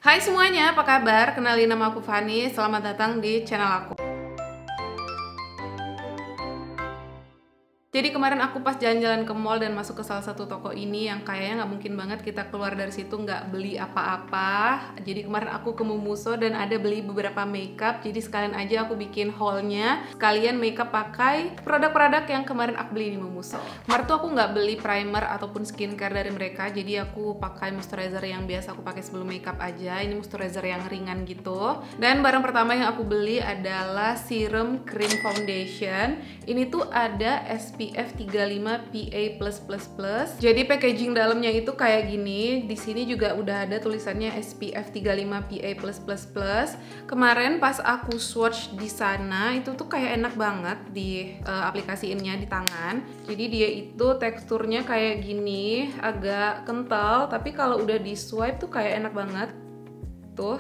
Hai semuanya, apa kabar? Kenalin, nama aku Fani. Selamat datang di channel aku. Jadi kemarin aku pas jalan-jalan ke mall dan masuk ke salah satu toko ini yang kayaknya nggak mungkin banget kita keluar dari situ nggak beli apa-apa. Jadi kemarin aku ke Mumuso dan ada beli beberapa makeup. Jadi sekalian aja aku bikin haulnya, sekalian makeup pakai produk-produk yang kemarin aku beli di Mumuso. Kemarin tuh aku nggak beli primer ataupun skincare dari mereka. Jadi aku pakai moisturizer yang biasa aku pakai sebelum makeup aja. Ini moisturizer yang ringan gitu. Dan barang pertama yang aku beli adalah serum cream foundation. Ini tuh ada SPF 35 PA+++. Jadi packaging dalamnya itu kayak gini. Di sini juga udah ada tulisannya SPF 35 PA+++. Kemarin pas aku swatch di sana itu tuh kayak enak banget di aplikasiinnya di tangan. Jadi dia itu teksturnya kayak gini, agak kental, tapi kalau udah di swipe tuh kayak enak banget. Tuh.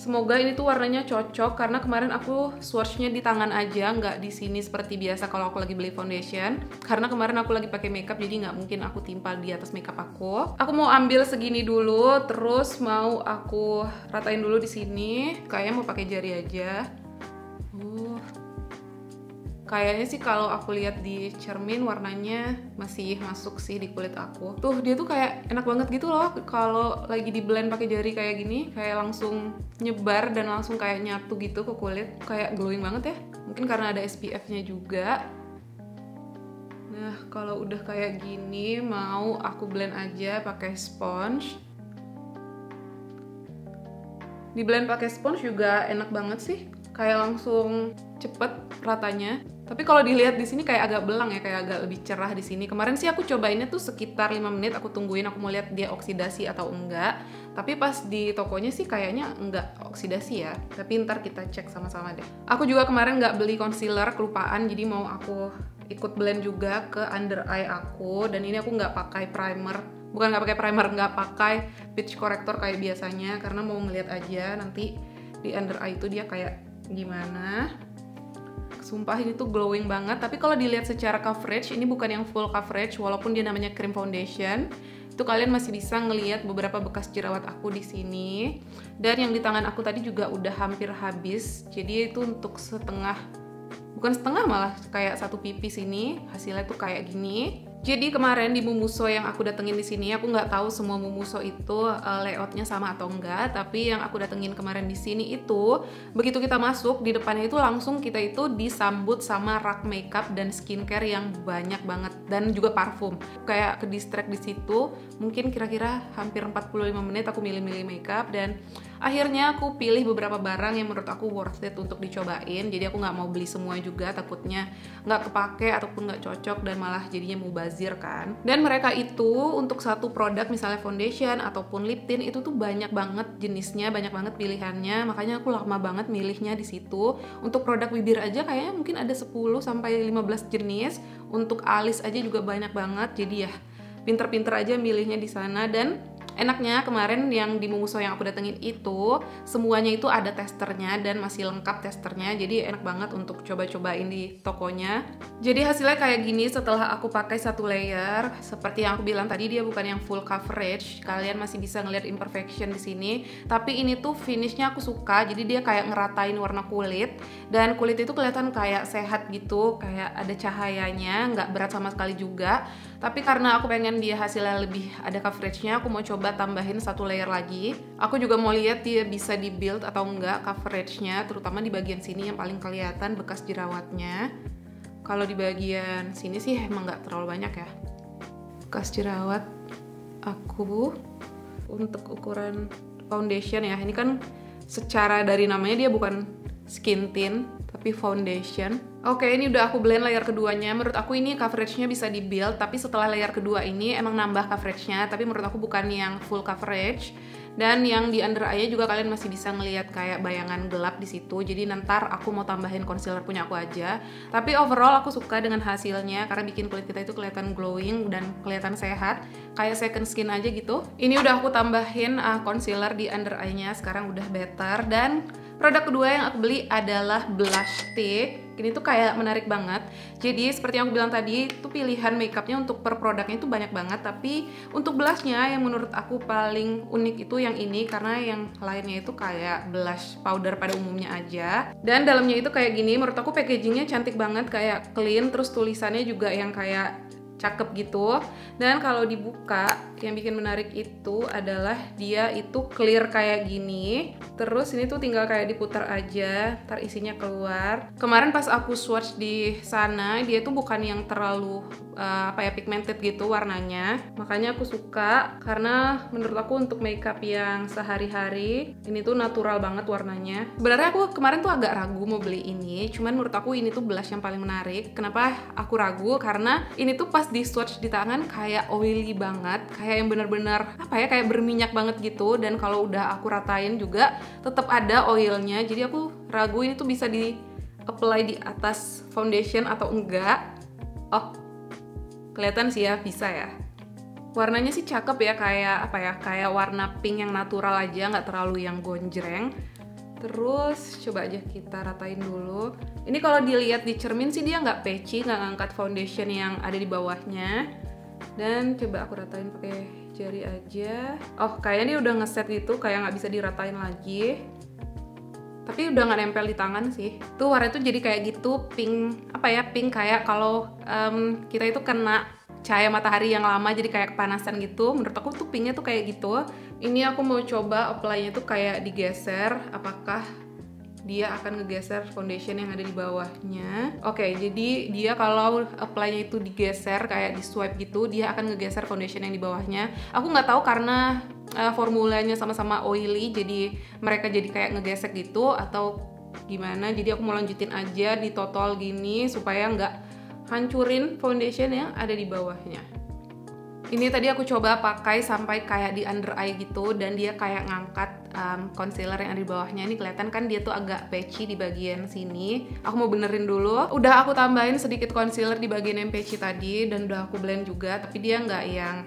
Semoga ini tuh warnanya cocok karena kemarin aku swatchnya di tangan aja, nggak di sini seperti biasa kalau aku lagi beli foundation. Karena kemarin aku lagi pakai makeup jadi nggak mungkin aku timpal di atas makeup aku. Aku mau ambil segini dulu, terus mau aku ratain dulu di sini. Kayaknya mau pakai jari aja. Kayaknya sih kalau aku lihat di cermin warnanya masih masuk sih di kulit aku. Tuh dia tuh kayak enak banget gitu loh kalau lagi di blend pakai jari kayak gini, kayak langsung nyebar dan langsung kayak nyatu gitu ke kulit, kayak glowing banget ya. Mungkin karena ada SPF-nya juga. Nah, kalau udah kayak gini mau aku blend aja pakai sponge. Di blend pakai sponge juga enak banget sih. Kayak langsung cepet ratanya. Tapi kalau dilihat di sini kayak agak belang ya, kayak agak lebih cerah di sini. Kemarin sih aku cobainnya tuh sekitar 5 menit, aku tungguin, aku mau lihat dia oksidasi atau enggak. Tapi pas di tokonya sih kayaknya enggak oksidasi ya. Tapi ntar kita cek sama-sama deh. Aku juga kemarin nggak beli concealer, kelupaan, jadi mau aku ikut blend juga ke under eye aku. Dan ini aku nggak pakai primer. Bukan nggak pakai primer, nggak pakai peach corrector kayak biasanya, karena mau ngeliat aja nanti di under eye itu dia kayak gimana. Sumpah ini tuh glowing banget, tapi kalau dilihat secara coverage ini bukan yang full coverage walaupun dia namanya cream foundation. Itu kalian masih bisa ngelihat beberapa bekas jerawat aku di sini. Dan yang di tangan aku tadi juga udah hampir habis. Jadi itu untuk setengah, bukan setengah malah kayak satu pipi sini, hasilnya tuh kayak gini. Jadi kemarin di Mumuso yang aku datengin di sini, aku nggak tahu semua Mumuso itu layoutnya sama atau enggak, tapi yang aku datengin kemarin di sini itu begitu kita masuk di depannya itu langsung kita itu disambut sama rak makeup dan skincare yang banyak banget dan juga parfum. Kayak ke distract di situ, mungkin kira-kira hampir 45 menit aku milih-milih makeup dan akhirnya aku pilih beberapa barang yang menurut aku worth it untuk dicobain. Jadi aku nggak mau beli semua juga, takutnya nggak kepake ataupun nggak cocok dan malah jadinya mubazir kan. Dan mereka itu untuk satu produk misalnya foundation ataupun lip tint itu tuh banyak banget jenisnya, banyak banget pilihannya. Makanya aku lama banget milihnya di situ. Untuk produk bibir aja kayaknya mungkin ada 10 sampai 15 jenis. Untuk alis aja juga banyak banget. Jadi ya pinter-pinter aja milihnya di sana. Dan enaknya kemarin yang di Mumuso yang aku datengin itu semuanya itu ada testernya dan masih lengkap testernya, jadi enak banget untuk coba-cobain di tokonya. Jadi hasilnya kayak gini setelah aku pakai satu layer. Seperti yang aku bilang tadi, dia bukan yang full coverage, kalian masih bisa ngeliat imperfection di sini. Tapi ini tuh finishnya aku suka, jadi dia kayak ngeratain warna kulit dan kulit itu kelihatan kayak sehat gitu, kayak ada cahayanya, nggak berat sama sekali juga. Tapi karena aku pengen dia hasilnya lebih ada coveragenya, aku mau coba tambahin satu layer lagi. Aku juga mau lihat dia bisa di build atau enggak coveragenya, terutama di bagian sini yang paling kelihatan bekas jerawatnya. Kalau di bagian sini sih emang nggak terlalu banyak ya bekas jerawat aku. Untuk ukuran foundation ya, ini kan secara dari namanya dia bukan skin tint tapi foundation. Oke, ini udah aku blend layer keduanya. Menurut aku ini coveragenya bisa di build, tapi setelah layer kedua ini emang nambah coveragenya, tapi menurut aku bukan yang full coverage. Dan yang di under eye juga kalian masih bisa ngelihat kayak bayangan gelap di situ. Jadi nanti aku mau tambahin concealer punya aku aja. Tapi overall aku suka dengan hasilnya karena bikin kulit kita itu kelihatan glowing dan kelihatan sehat, kayak second skin aja gitu. Ini udah aku tambahin concealer di under eye-nya, sekarang udah better. Dan produk kedua yang aku beli adalah blush stick. Ini tuh kayak menarik banget. Jadi seperti yang aku bilang tadi, tuh pilihan makeupnya untuk per produknya itu banyak banget. Tapi untuk blushnya yang menurut aku paling unik itu yang ini, karena yang lainnya itu kayak blush powder pada umumnya aja. Dan dalamnya itu kayak gini, menurut aku packagingnya cantik banget, kayak clean, terus tulisannya juga yang kayak cakep gitu. Dan kalau dibuka, yang bikin menarik itu adalah dia itu clear kayak gini. Terus ini tuh tinggal kayak diputar aja, ntar isinya keluar. Kemarin pas aku swatch di sana, dia tuh bukan yang terlalu pigmented gitu warnanya. Makanya aku suka, karena menurut aku untuk makeup yang sehari-hari ini tuh natural banget warnanya. Sebenarnya aku kemarin tuh agak ragu mau beli ini, cuman menurut aku ini tuh blush yang paling menarik. Kenapa aku ragu? Karena ini tuh pas di swatch di tangan kayak oily banget, kayak yang bener-bener kayak berminyak banget gitu. Dan kalau udah aku ratain juga tetap ada oilnya, jadi aku ragu ini tuh bisa di apply di atas foundation atau enggak. Oh, kelihatan sih ya, bisa ya. Warnanya sih cakep ya, kayak warna pink yang natural aja, nggak terlalu yang gonjreng. Terus coba aja kita ratain dulu. Ini kalau dilihat di cermin sih dia nggak patchy, nggak ngangkat foundation yang ada di bawahnya. Dan coba aku ratain pakai jari aja. Oh, kayaknya dia udah ngeset gitu, kayak nggak bisa diratain lagi. Tapi udah nggak nempel di tangan sih. Tuh warna tuh jadi kayak gitu, pink pink kayak kalau kita itu kena cahaya matahari yang lama jadi kayak kepanasan gitu. Menurut aku tuh pinknya tuh kayak gitu. Ini aku mau coba apply-nya tuh kayak digeser, apakah dia akan ngegeser foundation yang ada di bawahnya. Oke, jadi dia kalau apply-nya itu digeser kayak di swipe gitu, dia akan ngegeser foundation yang di bawahnya. Aku nggak tahu karena formulanya sama-sama oily, jadi mereka jadi kayak ngegesek gitu atau gimana. Jadi aku mau lanjutin aja di total gini supaya nggak hancurin foundation yang ada di bawahnya. Ini tadi aku coba pakai sampai kayak di under eye gitu, dan dia kayak ngangkat concealer yang ada di bawahnya. Ini kelihatan kan dia tuh agak patchy di bagian sini. Aku mau benerin dulu. Udah aku tambahin sedikit concealer di bagian yang patchy tadi, dan udah aku blend juga, tapi dia nggak yang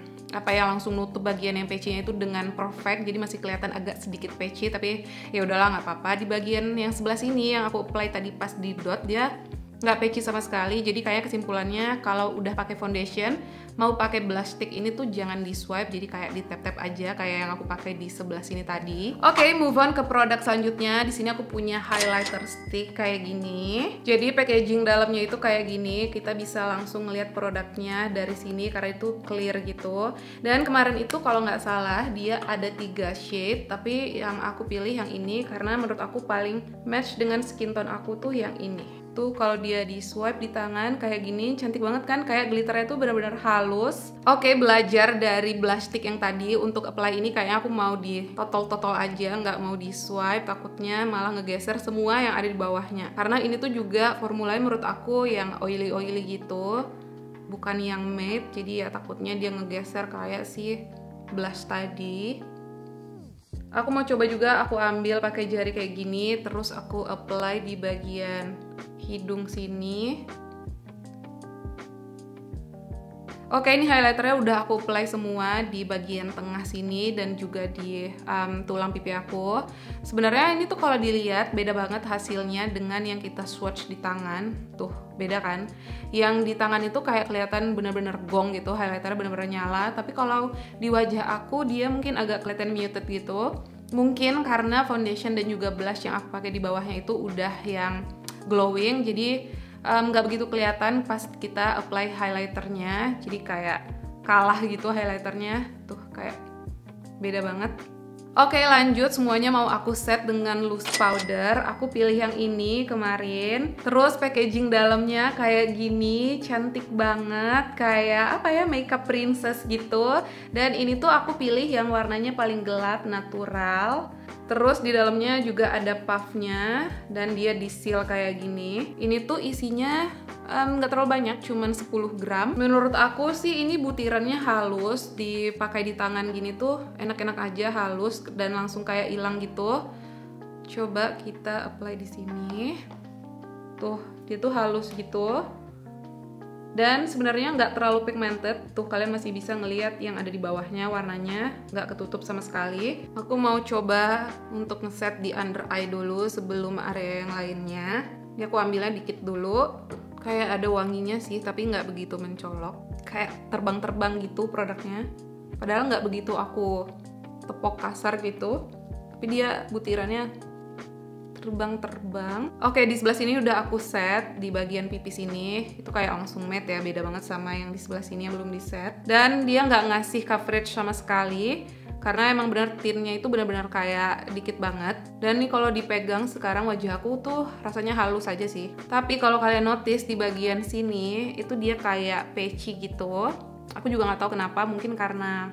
langsung nutup bagian yang patchy-nya itu dengan perfect, jadi masih kelihatan agak sedikit patchy. Tapi ya udahlah, nggak apa-apa. Di bagian yang sebelah sini yang aku apply tadi pas di dot, dia nggak patchy sama sekali. Jadi kayak kesimpulannya, kalau udah pakai foundation mau pakai blush stick ini tuh jangan di swipe, jadi kayak di tap-tap aja kayak yang aku pakai di sebelah sini tadi. Oke, move on ke produk selanjutnya. Di sini aku punya highlighter stick kayak gini. Jadi packaging dalamnya itu kayak gini. Kita bisa langsung ngeliat produknya dari sini karena itu clear gitu. Dan kemarin itu kalau nggak salah dia ada 3 shade, tapi yang aku pilih yang ini karena menurut aku paling match dengan skin tone aku tuh yang ini. Tuh kalau dia di swipe di tangan kayak gini, cantik banget kan, kayak glitternya tuh benar-benar halus. Oke, belajar dari blush stick yang tadi untuk apply ini kayaknya aku mau di totol-totol aja, nggak mau di swipe, takutnya malah ngegeser semua yang ada di bawahnya. Karena ini tuh juga formulanya menurut aku yang oily-oily gitu, bukan yang matte, jadi ya takutnya dia ngegeser kayak si blush tadi. Aku mau coba juga, aku ambil pakai jari kayak gini, terus aku apply di bagian hidung sini. Oke, ini highlighternya udah aku apply semua di bagian tengah sini dan juga di tulang pipi aku. Sebenarnya ini tuh kalau dilihat beda banget hasilnya dengan yang kita swatch di tangan. Tuh, beda kan? Yang di tangan itu kayak kelihatan bener-bener gong gitu, highlighternya bener-bener nyala. Tapi kalau di wajah aku dia mungkin agak kelihatan muted gitu. Mungkin karena foundation dan juga blush yang aku pakai di bawahnya itu udah yang glowing, jadi nggak begitu kelihatan pas kita apply highlighternya, jadi kayak kalah gitu highlighternya, tuh kayak beda banget. Oke, lanjut, semuanya mau aku set dengan loose powder. Aku pilih yang ini kemarin. Terus packaging dalamnya kayak gini, cantik banget, kayak makeup princess gitu. Dan ini tuh aku pilih yang warnanya paling gelap, natural. Terus di dalamnya juga ada puffnya dan dia di seal kayak gini. Ini tuh isinya nggak terlalu banyak, cuman 10 gram. Menurut aku sih ini butirannya halus, dipakai di tangan gini tuh enak-enak aja, halus dan langsung kayak hilang gitu. Coba kita apply di sini. Tuh, dia tuh halus gitu. Dan sebenarnya nggak terlalu pigmented, tuh kalian masih bisa ngelihat yang ada di bawahnya, warnanya nggak ketutup sama sekali. Aku mau coba untuk ngeset di under eye dulu sebelum area yang lainnya. Ini aku ambilnya dikit dulu. Kayak ada wanginya sih, tapi nggak begitu mencolok. Kayak terbang-terbang gitu produknya. Padahal nggak begitu aku tepok kasar gitu. Tapi dia butirannya terbang-terbang. Oke, di sebelah sini udah aku set di bagian pipi sini. Itu kayak langsung matte ya, beda banget sama yang di sebelah sini yang belum di set. Dan dia nggak ngasih coverage sama sekali, karena emang bener tinnya itu benar-benar kayak dikit banget. Dan nih kalau dipegang sekarang wajah aku tuh rasanya halus aja sih. Tapi kalau kalian notice di bagian sini itu dia kayak patchy gitu. Aku juga nggak tahu kenapa, mungkin karena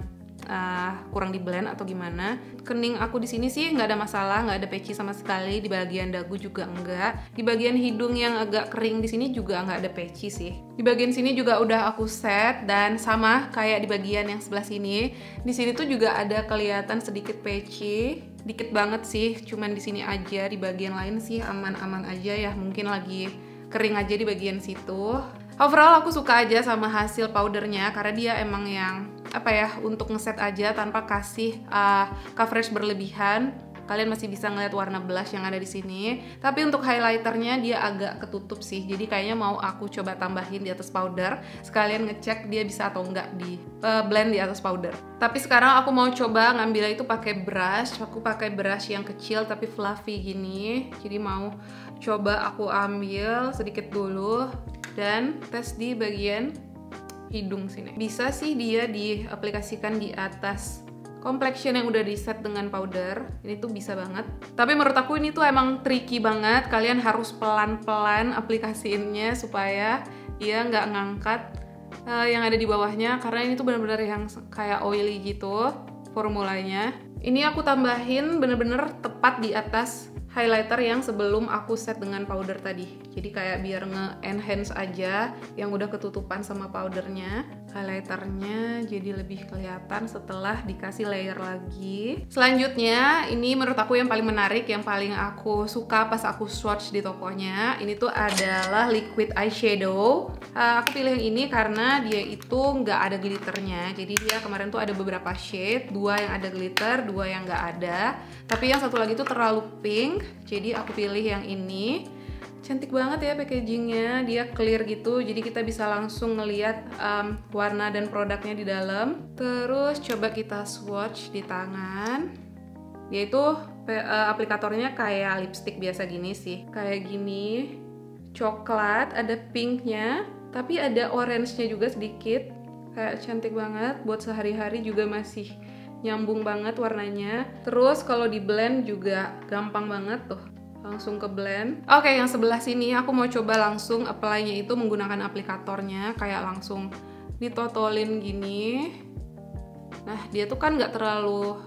kurang di blend atau gimana. Kening aku di sini sih nggak ada masalah, nggak ada patchy sama sekali. Di bagian dagu juga enggak. Di bagian hidung yang agak kering di sini juga nggak ada patchy sih. Di bagian sini juga udah aku set, dan sama kayak di bagian yang sebelah sini. Di sini tuh juga ada kelihatan sedikit patchy, dikit banget sih. Cuman di sini aja, di bagian lain sih aman-aman aja ya. Mungkin lagi kering aja di bagian situ. Overall aku suka aja sama hasil powdernya, karena dia emang yang untuk ngeset aja tanpa kasih coverage berlebihan. Kalian masih bisa ngeliat warna blush yang ada di sini. Tapi untuk highlighternya dia agak ketutup sih. Jadi kayaknya mau aku coba tambahin di atas powder, sekalian ngecek dia bisa atau enggak di blend di atas powder. Tapi sekarang aku mau coba ngambil itu pakai brush. Aku pakai brush yang kecil tapi fluffy gini. Jadi mau coba aku ambil sedikit dulu dan tes di bagian hidung sini. Bisa sih dia diaplikasikan di atas complexion yang udah di set dengan powder. Ini tuh bisa banget. Tapi menurut aku ini tuh emang tricky banget. Kalian harus pelan-pelan aplikasiinnya supaya dia nggak ngangkat yang ada di bawahnya, karena ini tuh bener-bener yang kayak oily gitu formulanya. Ini aku tambahin bener-bener tepat di atas highlighter yang sebelum aku set dengan powder tadi. Jadi kayak biar nge-enhance aja yang udah ketutupan sama powdernya. Highlighternya jadi lebih kelihatan setelah dikasih layer lagi. Selanjutnya, ini menurut aku yang paling menarik, yang paling aku suka pas aku swatch di tokonya. Ini tuh adalah liquid eyeshadow. Aku pilih yang ini karena dia itu nggak ada glitternya. Jadi dia kemarin tuh ada beberapa shade, 2 yang ada glitter, 2 yang nggak ada. Tapi yang satu lagi tuh terlalu pink. Jadi aku pilih yang ini. Cantik banget ya packagingnya, dia clear gitu, jadi kita bisa langsung ngeliat warna dan produknya di dalam. Terus coba kita swatch di tangan. Dia itu aplikatornya kayak lipstick biasa gini sih, kayak gini, coklat, ada pinknya, tapi ada orange-nya juga sedikit. Kayak cantik banget, buat sehari-hari juga masih nyambung banget warnanya. Terus kalau di blend juga gampang banget tuh, langsung ke blend. Oke, yang sebelah sini aku mau coba langsung apply-nya itu menggunakan aplikatornya, kayak langsung ditotolin gini. Nah, dia tuh kan nggak terlalu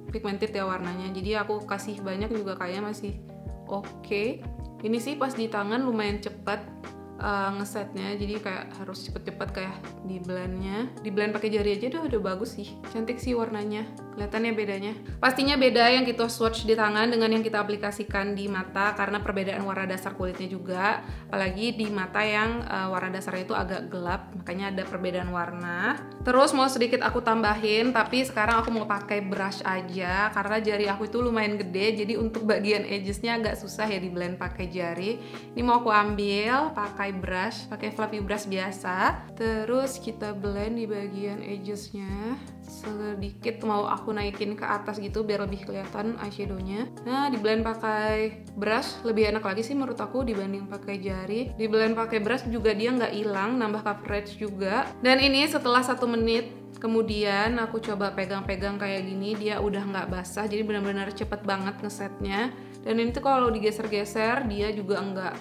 pigmented ya warnanya, jadi aku kasih banyak juga kayaknya masih oke. Ini sih pas di tangan lumayan cepet ngesetnya, jadi kayak harus cepet-cepet kayak di blendnya. Di blend pakai jari aja udah bagus sih, cantik sih warnanya. Kelihatannya bedanya. Pastinya beda yang kita swatch di tangan dengan yang kita aplikasikan di mata, karena perbedaan warna dasar kulitnya juga. Apalagi di mata yang warna dasarnya itu agak gelap, makanya ada perbedaan warna. Terus mau sedikit aku tambahin, tapi sekarang aku mau pakai brush aja karena jari aku itu lumayan gede, jadi untuk bagian edges-nya agak susah ya di blend pakai jari. Ini mau aku ambil pakai brush, pakai fluffy brush biasa. Terus kita blend di bagian edges-nya sedikit, mau aku naikin ke atas gitu biar lebih kelihatan eyeshadownya. Nah, di blend pakai brush lebih enak lagi sih menurut aku dibanding pakai jari. Di blend pakai brush juga dia nggak hilang, nambah coverage juga. Dan ini setelah 1 menit kemudian aku coba pegang-pegang kayak gini, dia udah nggak basah, jadi benar-benar cepet banget ngesetnya. Dan ini tuh kalau digeser-geser dia juga nggak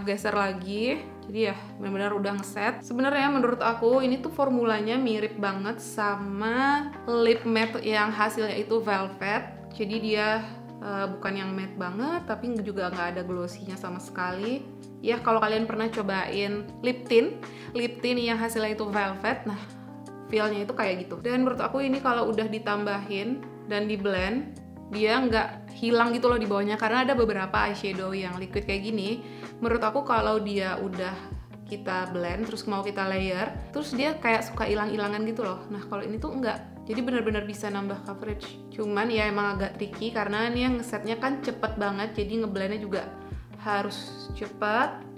geser lagi, jadi ya benar-benar udah ngeset. Sebenarnya menurut aku ini tuh formulanya mirip banget sama lip matte yang hasilnya itu velvet. Jadi dia bukan yang matte banget, tapi juga nggak ada glossy-nya sama sekali. Ya kalau kalian pernah cobain lip tint yang hasilnya itu velvet, nah feel-nya itu kayak gitu. Dan menurut aku ini kalau udah ditambahin dan di blend, dia nggak hilang gitu loh di bawahnya, karena ada beberapa eyeshadow yang liquid kayak gini. Menurut aku kalau dia udah kita blend terus mau kita layer, terus dia kayak suka hilang-hilangan gitu loh. Nah kalau ini tuh enggak, jadi benar-benar bisa nambah coverage. Cuman ya emang agak tricky karena ini yang ngesetnya kan cepet banget, jadi ngeblendnya juga harus cepat.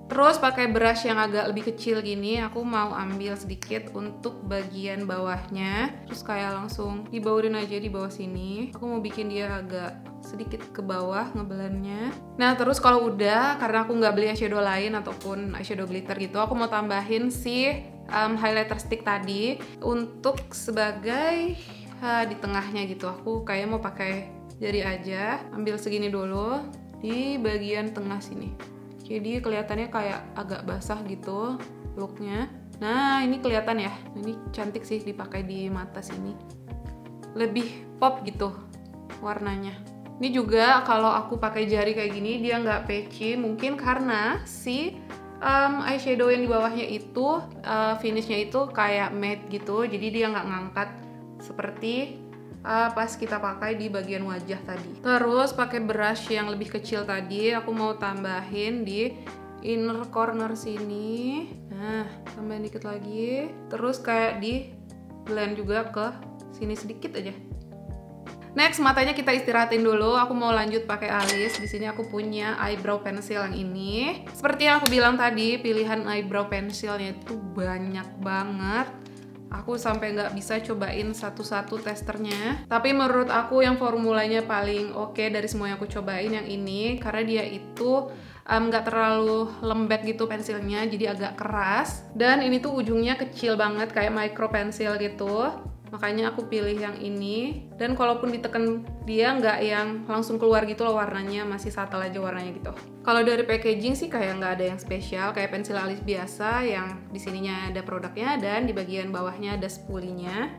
Terus pakai brush yang agak lebih kecil gini, aku mau ambil sedikit untuk bagian bawahnya. Terus kayak langsung dibaurin aja di bawah sini. Aku mau bikin dia agak sedikit ke bawah ngeblendnya. Nah terus kalau udah, karena aku nggak beli eyeshadow lain ataupun eyeshadow glitter gitu, aku mau tambahin si highlighter stick tadi untuk sebagai di tengahnya gitu. Aku kayak mau pakai jari aja, ambil segini dulu di bagian tengah sini. Jadi kelihatannya kayak agak basah gitu looknya. Nah ini kelihatan ya, ini cantik sih dipakai di mata sini. Lebih pop gitu warnanya. Ini juga kalau aku pakai jari kayak gini dia nggak patchy, mungkin karena si eyeshadow yang di bawahnya itu finishnya itu kayak matte gitu, jadi dia nggak ngangkat seperti pas kita pakai di bagian wajah tadi. Terus pakai brush yang lebih kecil tadi, aku mau tambahin di inner corner sini. Nah, tambahin dikit lagi. Terus kayak di blend juga ke sini sedikit aja. Next, matanya kita istirahatin dulu. Aku mau lanjut pakai alis. Di sini aku punya eyebrow pencil yang ini. Seperti yang aku bilang tadi, pilihan eyebrow pencilnya itu banyak banget. Aku sampai nggak bisa cobain satu-satu testernya. Tapi menurut aku yang formulanya paling oke dari semua yang aku cobain yang ini. Karena dia itu nggak terlalu lembek gitu pensilnya, jadi agak keras. Dan ini tuh ujungnya kecil banget, kayak micro pensil gitu. Makanya aku pilih yang ini. Dan kalaupun diteken dia nggak yang langsung keluar gitu loh warnanya, masih subtle aja warnanya gitu. Kalau dari packaging sih kayak nggak ada yang spesial, kayak pensil alis biasa yang di sininya ada produknya dan di bagian bawahnya ada spulinya.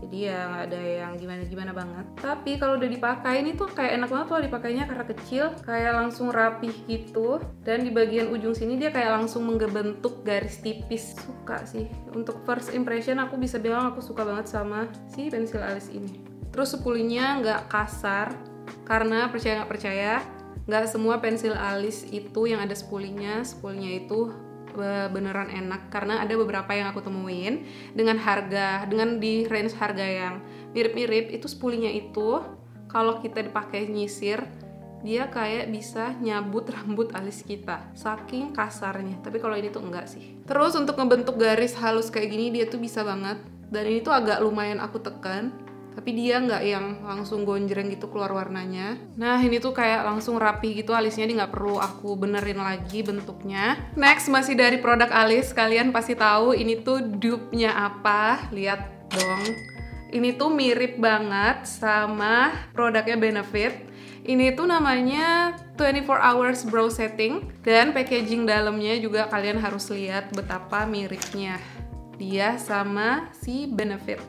Jadi ya nggak ada yang gimana-gimana banget. Tapi kalau udah dipakai ini tuh kayak enak banget loh dipakainya karena kecil, kayak langsung rapih gitu. Dan di bagian ujung sini dia kayak langsung mengbentuk garis tipis. Suka sih. Untuk first impression aku bisa bilang aku suka banget sama si pensil alis ini. Terus spulinya nggak kasar, karena percaya nggak percaya, nggak semua pensil alis itu yang ada spulinya itu beneran enak, karena ada beberapa yang aku temuin dengan di range harga yang mirip-mirip itu spulinya itu kalau kita dipakai nyisir dia kayak bisa nyabut rambut alis kita saking kasarnya. Tapi kalau ini tuh enggak sih. Terus untuk ngebentuk garis halus kayak gini dia tuh bisa banget, dan ini tuh agak lumayan aku tekan. Tapi dia nggak yang langsung gonjreng gitu keluar warnanya. Nah ini tuh kayak langsung rapi gitu alisnya, dia nggak perlu aku benerin lagi bentuknya. Next masih dari produk alis, kalian pasti tahu ini tuh dupe-nya apa. Lihat dong, ini tuh mirip banget sama produknya Benefit. Ini tuh namanya 24 Hours Brow Setting, dan packaging dalamnya juga kalian harus lihat betapa miripnya dia sama si Benefit.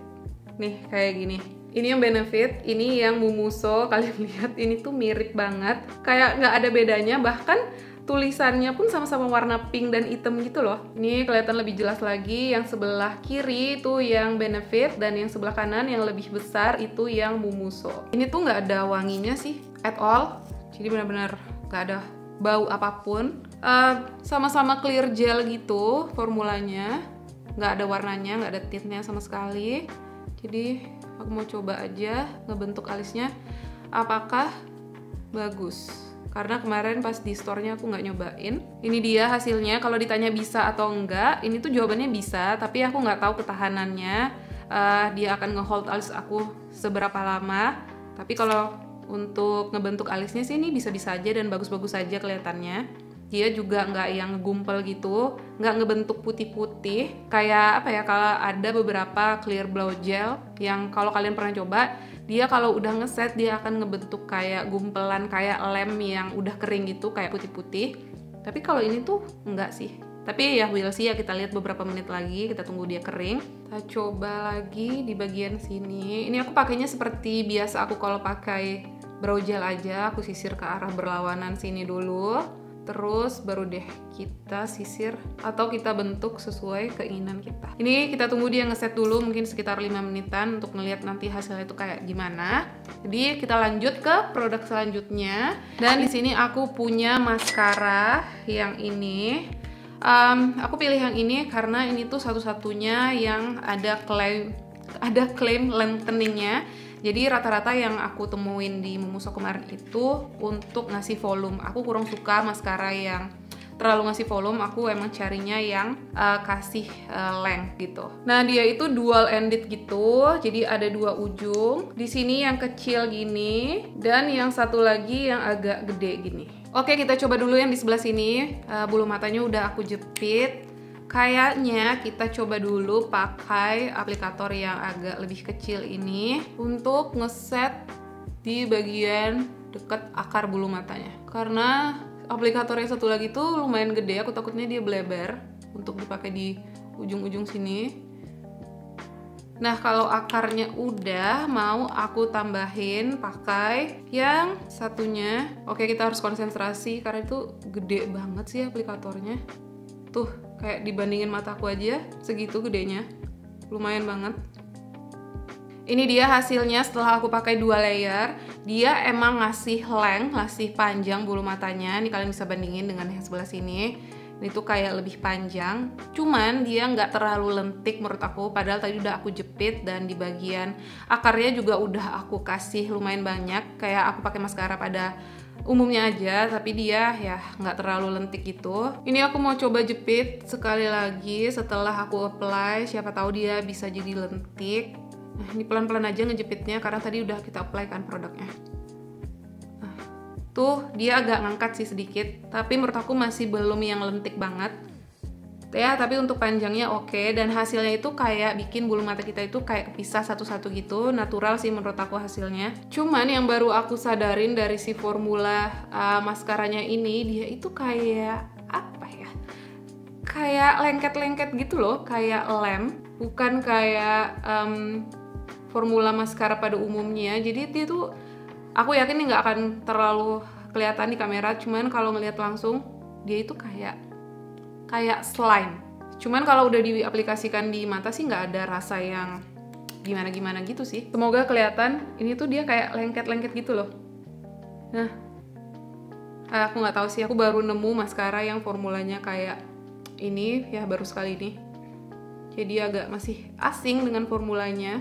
Nih kayak gini. Ini yang Benefit, ini yang Mumuso. Kalian lihat ini tuh mirip banget, kayak nggak ada bedanya, bahkan tulisannya pun sama-sama warna pink dan hitam gitu loh. Ini kelihatan lebih jelas lagi, yang sebelah kiri itu yang Benefit dan yang sebelah kanan yang lebih besar itu yang Mumuso. Ini tuh nggak ada wanginya sih at all, jadi benar-benar nggak ada bau apapun. Sama-sama clear gel gitu formulanya, nggak ada warnanya, nggak ada tintnya sama sekali. Jadi aku mau coba aja ngebentuk alisnya apakah bagus, karena kemarin pas di store-nya aku nggak nyobain. Ini dia hasilnya. Kalau ditanya bisa atau enggak, ini tuh jawabannya bisa, tapi aku nggak tahu ketahanannya dia akan ngehold alis aku seberapa lama. Tapi kalau untuk ngebentuk alisnya sih ini bisa-bisa aja dan bagus-bagus aja kelihatannya. Dia juga nggak yang ngegumpel gitu, nggak ngebentuk putih-putih kayak apa ya, kalau ada beberapa clear brow gel yang kalau kalian pernah coba, dia kalau udah ngeset dia akan ngebentuk kayak gumpelan, kayak lem yang udah kering gitu, kayak putih-putih. Tapi kalau ini tuh enggak sih. Tapi ya we'll see ya, kita lihat beberapa menit lagi, kita tunggu dia kering. Kita coba lagi di bagian sini. Ini aku pakainya seperti biasa aku kalau pakai brow gel aja, aku sisir ke arah berlawanan sini dulu. Terus baru deh kita sisir atau kita bentuk sesuai keinginan kita. Ini kita tunggu dia ngeset dulu mungkin sekitar 5 menitan untuk ngeliat nanti hasilnya itu kayak gimana. Jadi kita lanjut ke produk selanjutnya. Dan di sini aku punya maskara yang ini. Aku pilih yang ini karena ini tuh satu-satunya yang ada klaim lengtheningnya. Jadi rata-rata yang aku temuin di Mumuso kemarin itu untuk ngasih volume. Aku kurang suka maskara yang terlalu ngasih volume, aku emang carinya yang kasih length gitu. Nah, dia itu dual ended gitu, jadi ada dua ujung. Di sini yang kecil gini, dan yang satu lagi yang agak gede gini. Oke, kita coba dulu yang di sebelah sini. Bulu matanya udah aku jepit. Kayaknya kita coba dulu pakai aplikator yang agak lebih kecil ini untuk ngeset di bagian deket akar bulu matanya. Karena aplikator yang satu lagi tuh lumayan gede, aku takutnya dia bleber untuk dipakai di ujung-ujung sini. Nah, kalau akarnya udah, mau aku tambahin pakai yang satunya. Oke, kita harus konsentrasi karena itu gede banget sih aplikatornya. Tuh, kayak dibandingin mataku aja, segitu gedenya. Lumayan banget. Ini dia hasilnya setelah aku pakai 2 layer. Dia emang ngasih length, ngasih panjang bulu matanya. Ini kalian bisa bandingin dengan yang sebelah sini. Ini tuh kayak lebih panjang. Cuman dia nggak terlalu lentik menurut aku. Padahal tadi udah aku jepit dan di bagian akarnya juga udah aku kasih lumayan banyak. Kayak aku pakai maskara pada umumnya aja, tapi dia ya nggak terlalu lentik gitu. Ini aku mau coba jepit sekali lagi setelah aku apply. Siapa tahu dia bisa jadi lentik. Nah, ini pelan-pelan aja ngejepitnya karena tadi udah kita apply kan produknya. Nah, tuh dia agak ngangkat sih sedikit, tapi menurut aku masih belum yang lentik banget. Ya, tapi untuk panjangnya oke, dan hasilnya itu kayak bikin bulu mata kita itu kayak kepisah satu-satu gitu. Natural sih menurut aku hasilnya. Cuman yang baru aku sadarin dari si formula maskaranya ini, dia itu kayak apa ya? Kayak lengket-lengket gitu loh, kayak lem, bukan kayak formula maskara pada umumnya. Jadi dia tuh, aku yakin ini nggak akan terlalu kelihatan di kamera, cuman kalau ngelihat langsung dia itu kayak slime. Cuman kalau udah diaplikasikan di mata sih nggak ada rasa yang gimana-gimana gitu sih. Semoga kelihatan, ini tuh dia kayak lengket-lengket gitu loh. Nah, aku nggak tahu sih, aku baru nemu maskara yang formulanya kayak ini ya, baru sekali ini. Jadi agak masih asing dengan formulanya.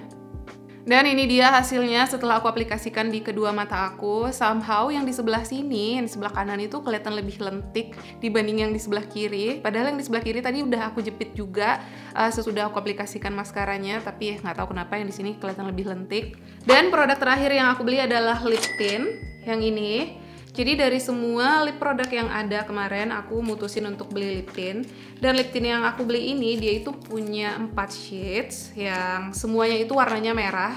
Dan ini dia hasilnya setelah aku aplikasikan di kedua mata aku. Somehow yang di sebelah sini, yang di sebelah kanan itu kelihatan lebih lentik dibanding yang di sebelah kiri. Padahal yang di sebelah kiri tadi udah aku jepit juga sesudah aku aplikasikan maskaranya, tapi nggak tahu kenapa yang di sini kelihatan lebih lentik. Dan produk terakhir yang aku beli adalah lip tint yang ini. Jadi dari semua lip produk yang ada kemarin, aku mutusin untuk beli lip tint. Dan lip tint yang aku beli ini, dia itu punya 4 shades yang semuanya itu warnanya merah.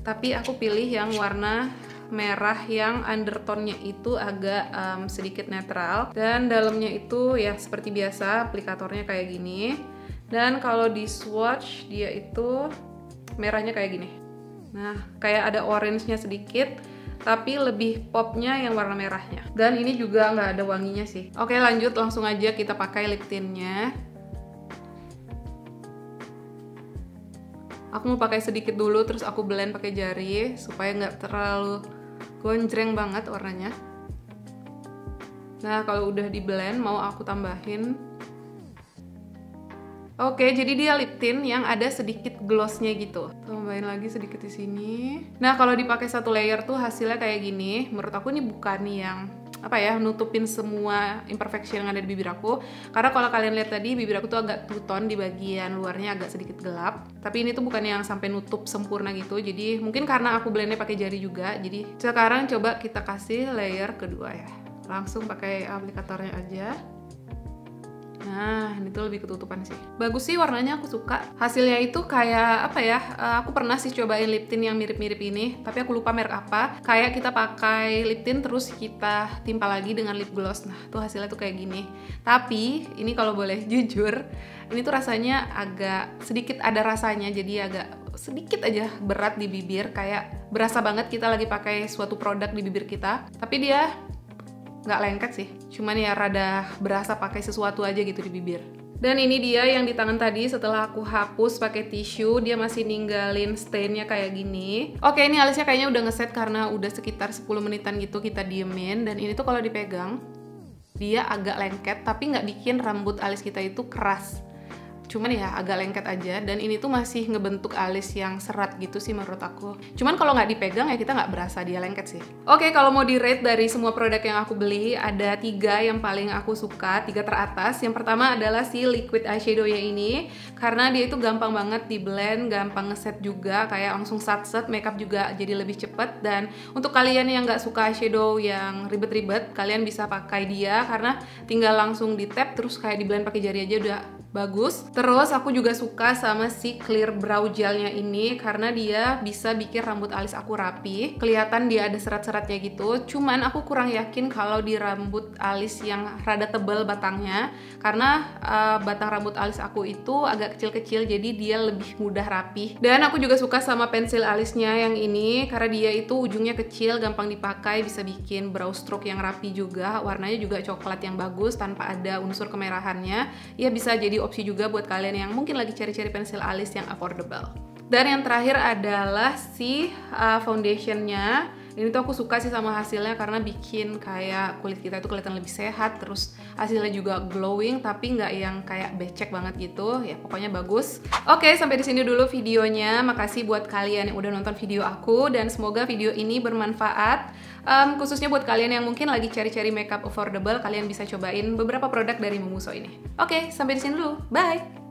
Tapi aku pilih yang warna merah yang undertone-nya itu agak sedikit netral. Dan dalamnya itu ya seperti biasa, aplikatornya kayak gini. Dan kalau di swatch, dia itu merahnya kayak gini. Nah, kayak ada orange-nya sedikit, tapi lebih popnya yang warna merahnya. Dan ini juga nggak ada wanginya sih. Oke, lanjut langsung aja kita pakai lip tint-nya. Aku mau pakai sedikit dulu, terus aku blend pakai jari supaya nggak terlalu gonjreng banget warnanya. Nah, kalau udah di blend, mau aku tambahin. Oke, jadi dia lip tint yang ada sedikit glossnya gitu. Tambahin lagi sedikit di sini. Nah, kalau dipakai satu layer tuh hasilnya kayak gini. Menurut aku ini bukan yang apa ya, nutupin semua imperfection yang ada di bibir aku. Karena kalau kalian lihat tadi, bibir aku tuh agak two tone, di bagian luarnya agak sedikit gelap. Tapi ini tuh bukan yang sampai nutup sempurna gitu. Jadi mungkin karena aku blendnya pakai jari juga. Jadi sekarang coba kita kasih layer kedua ya. Langsung pakai aplikatornya aja. Nah, ini tuh lebih ketutupan sih. Bagus sih warnanya, aku suka. Hasilnya itu kayak apa ya? Aku pernah sih cobain lip tint yang mirip-mirip ini, tapi aku lupa merek apa. Kayak kita pakai lip tint terus kita timpa lagi dengan lip gloss. Nah, tuh hasilnya tuh kayak gini. Tapi ini kalau boleh jujur, ini tuh rasanya agak sedikit ada rasanya, jadi agak sedikit aja berat di bibir. Kayak berasa banget kita lagi pakai suatu produk di bibir kita. Tapi dia nggak lengket sih, cuman ya rada berasa pakai sesuatu aja gitu di bibir. Dan ini dia yang di tangan tadi, setelah aku hapus pakai tisu, dia masih ninggalin stainnya kayak gini. Oke, ini alisnya kayaknya udah ngeset karena udah sekitar 10 menitan gitu kita diemin. Dan ini tuh kalau dipegang, dia agak lengket, tapi nggak bikin rambut alis kita itu keras. cuman ya agak lengket aja, dan ini tuh masih ngebentuk alis yang serat gitu sih menurut aku. Cuman kalau nggak dipegang ya kita nggak berasa dia lengket sih. Oke, kalau mau di rate dari semua produk yang aku beli, ada 3 yang paling aku suka, 3 teratas. Yang pertama adalah si liquid eyeshadow ya ini, karena dia itu gampang banget di blend, gampang ngeset juga, kayak langsung sat-set, makeup juga jadi lebih cepet. Dan untuk kalian yang nggak suka eyeshadow yang ribet-ribet, kalian bisa pakai dia karena tinggal langsung di tap terus kayak di blend pakai jari aja udah bagus. Terus aku juga suka sama si clear brow gelnya ini karena dia bisa bikin rambut alis aku rapi, kelihatan dia ada serat-seratnya gitu. Cuman aku kurang yakin kalau di rambut alis yang rada tebal batangnya, karena batang rambut alis aku itu agak kecil-kecil, jadi dia lebih mudah rapi. Dan aku juga suka sama pensil alisnya yang ini karena dia itu ujungnya kecil, gampang dipakai, bisa bikin brow stroke yang rapi juga. Warnanya juga coklat yang bagus tanpa ada unsur kemerahannya. Ya bisa jadi opsi juga buat kalian yang mungkin lagi cari-cari pensil alis yang affordable. Dan yang terakhir adalah si foundationnya. Ini tuh aku suka sih sama hasilnya karena bikin kayak kulit kita itu kelihatan lebih sehat, terus hasilnya juga glowing tapi nggak yang kayak becek banget gitu. Ya pokoknya bagus. Oke, sampai di sini dulu videonya. Makasih buat kalian yang udah nonton video aku dan semoga video ini bermanfaat. Khususnya buat kalian yang mungkin lagi cari-cari makeup affordable, kalian bisa cobain beberapa produk dari Mumuso ini. Oke, sampai di sini dulu. Bye!